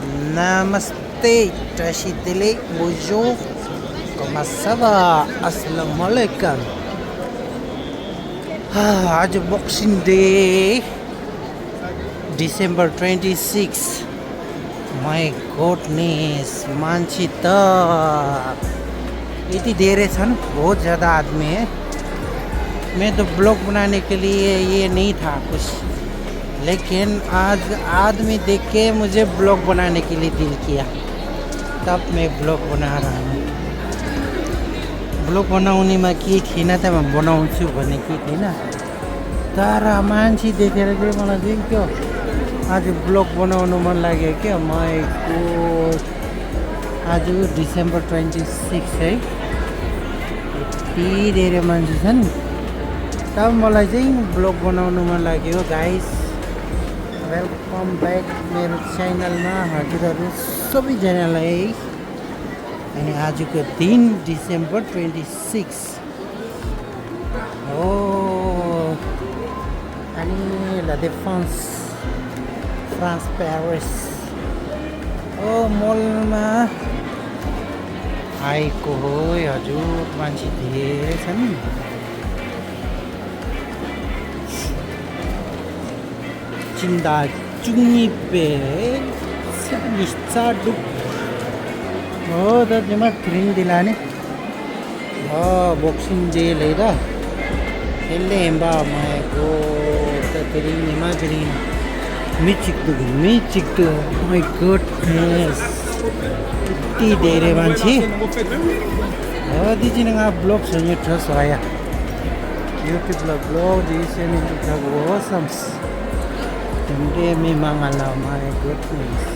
Namaste, Trashidele, bonjour, comment ça va? Assalamu alaikum. आज boxing day December 26 माई गोडनेस मान्छे त इतनी देर छन् बहुत ज़्यादा आदमी है। मैं तो ब्लॉग बनाने के लिए ये नहीं था कुछ, लेकिन आज आदमी देख के मुझे ब्लॉग बनाने के लिए दिल किया, तब मैं ब्लॉग बना रहा हूँ। ब्लॉग बनाउनेमा के थिएन त म बनाउँछु भनेको थिएन, तर मान्छे देखेर चाहिँ मलाई चाहिँ क्या आज ब्लग बनाउनु मन लाग्यो क्या। माई गॉड, आज डिसेम्बर 26 है, यति धेरै मान्छे छन्, तब मलाई चाहिँ ब्लग बनाउनु मन लाग्यो। गाइस वेलकम ब्याक मेरो च्यानलमा हजुरहरू सबैजनालाई। अनि आजको दिन डिसेम्बर 26 हो अनि ला défense फ्रान्स पेरिस ओ मलमा आएको हो। हजुर मान्छे धेरै छन्। चिन्दा चुङ्गी पे निस्चाडुक हो त तिमीमा क्रिम दिलाने हो बक्सिङ डे लिएर यसले हेम्बा माएको त क्रिममा क्रिम मिचिक्दु माई गुडनेस यति धेरै मान्छे हो। दिजी नंगा ब्लॉग सुनिए ट्रस्ट आया यूट्यूब ला ब्लॉग दिसे ने तो वो सम्स तंदे में मंगला माई गुडनेस।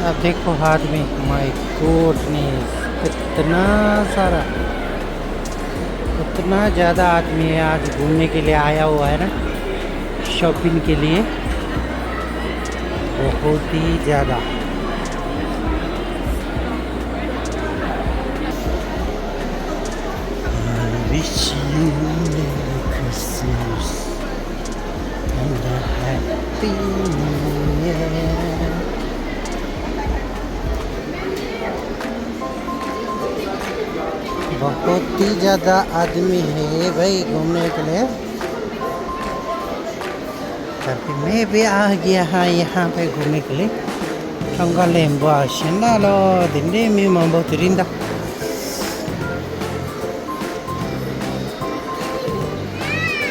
अब देखो हाथ में माई गुडनेस कितना सारा, इतना ज़्यादा आदमी है आज घूमने के लिए आया हुआ है ना, शॉपिंग के लिए बहुत ही ज़्यादा। Wish you Merry Christmas and a Happy New Year. बहुत ही ज़्यादा आदमी है भाई घूमने के लिए। तभी मैं भी आ गया हाँ यहाँ पे घूमने के लिए। Tanggalemba senalo dinde mi mambo tirinda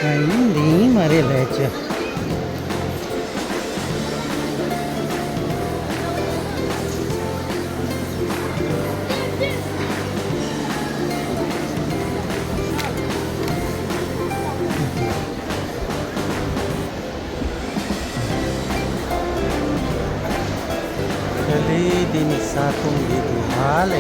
ini mari leca kali dini satu gitu hal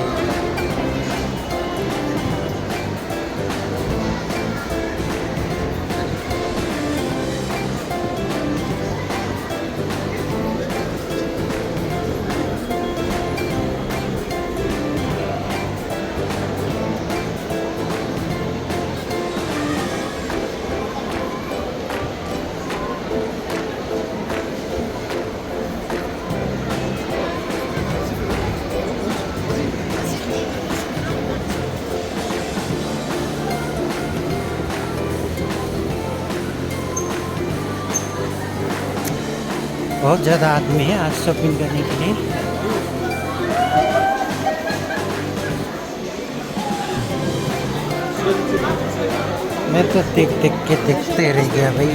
बहुत ज़्यादा आदमी है आज शॉपिंग करने के लिए। मैं तो देख के देखते रह गया भाई।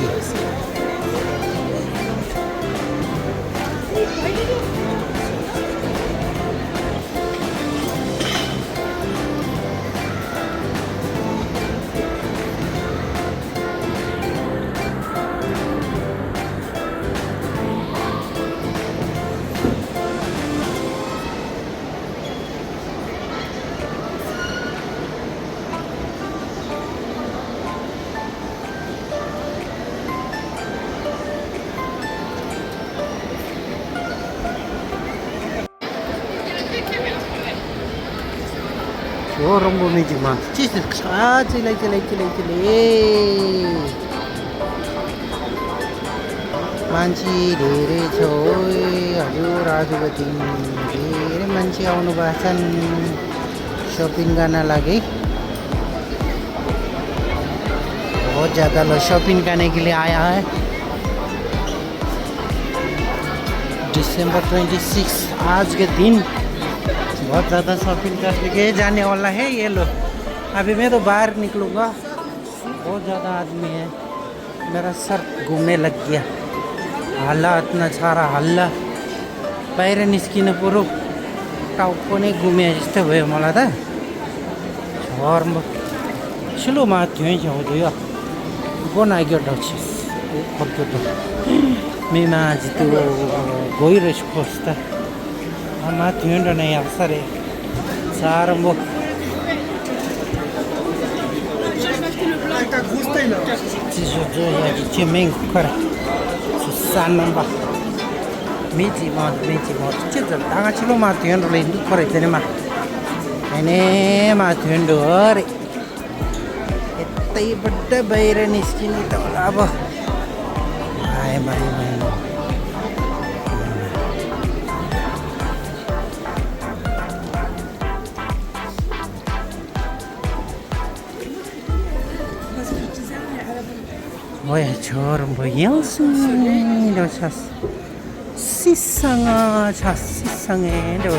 Orang bumi cuma cisik saja lagi. मान्छे धेरै छ ओइ हजुर आजको दिन धेरै मान्छे आउनु भएको छन् शॉपिंग करने लगे। बहुत ज़्यादा लोग शॉपिंग करने के लिए आया है। दिसंबर 26 आज के दिन बहुत ज़्यादा शॉपिंग करके जाने वाला है ये लोग। अभी मैं तो बाहर निकलूँगा, बहुत ज़्यादा आदमी है, मेरा सर घूमने लग गया। हल्ला इतना सारा हल्ला बाहिर निस्किनु पुरो टाउको नै घुमे जस्तो भयो मलाई त। झर्म छिलो माथि छाउँदै बनायो डक्सिस फक्तो मेमा आज त्यो गइरहेछ खोस्ता माथि नै अवसरे सारो म Ci c'è mengo cara sannan ba meji ma ce da tanga chilo ma tyen ro le ndu kore tene ma ene ma tyen do re etai badda baira niskini ta aba ai mai 뭐야 저런 뭐 영승이로 찼어 시상아 자 시상에로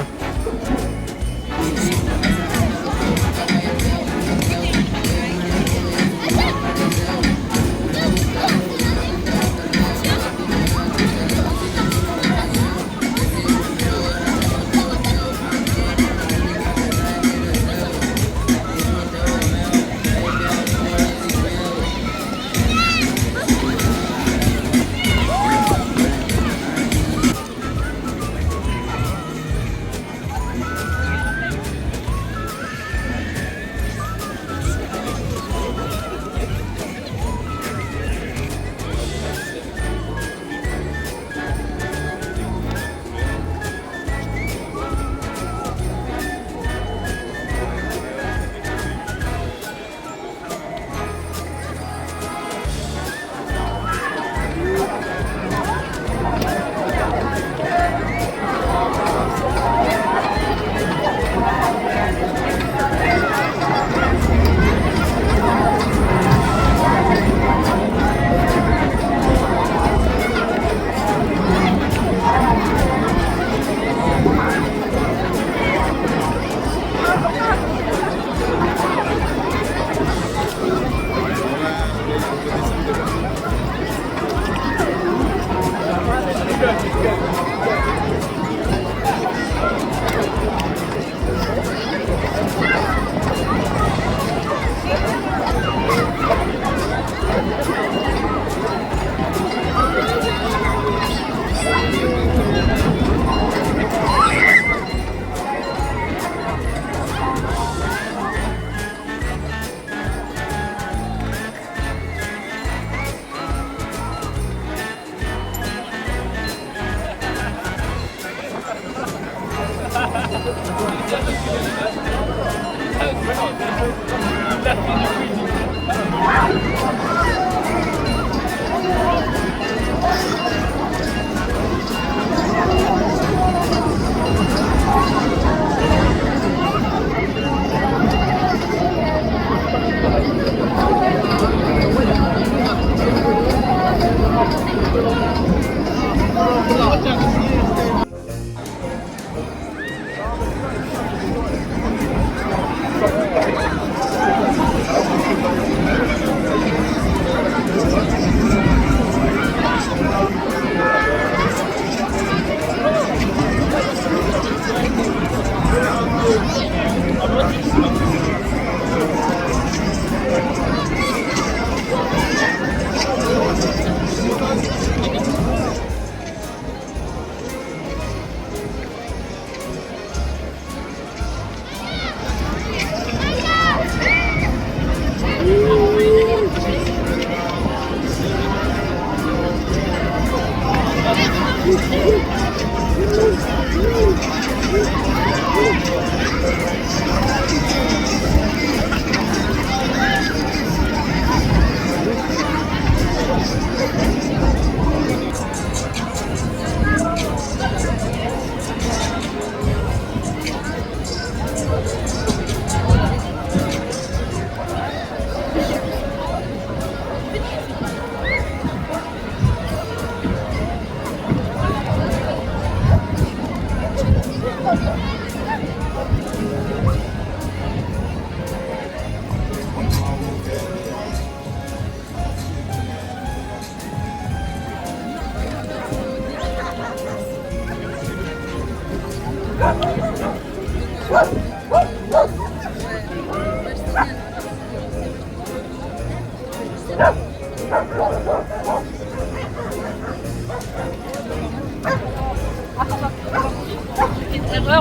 You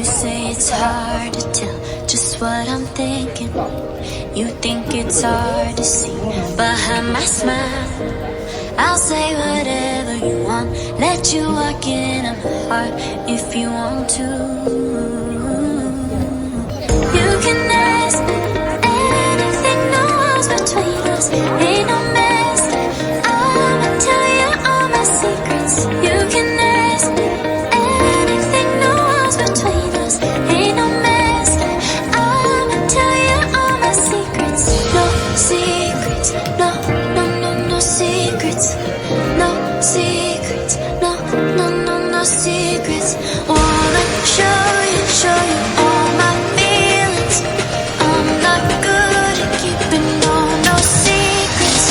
say it's hard to tell just what I'm thinking. You think it's hard to see behind my smile. I'll say whatever you want, let you walk in on my heart if you want to. You can ask anything, no walls between us, ain't no mess. I'ma tell you all my secrets. You can ask anything, no walls between us, ain't no mess. I'ma tell you all my secrets. No secrets, no, no, no, no secrets. No secrets, no, no, no, no secrets. Wanna show you all my feelings. I'm not good at keeping no secrets.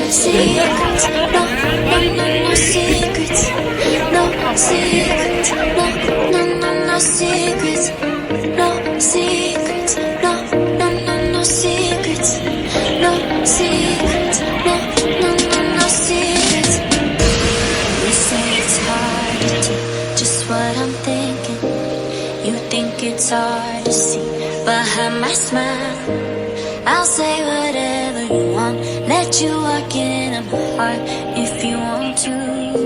Secrets, no, no, no, no secrets. No secrets, no, no, no, no secrets. No secrets, no, no, no, no secrets. No secrets, no, no, no, no secrets. You say it's hard to do just what I'm thinking. You think it's hard to see behind my smile. I'll say whatever you want, let you walk in on my heart if you want to.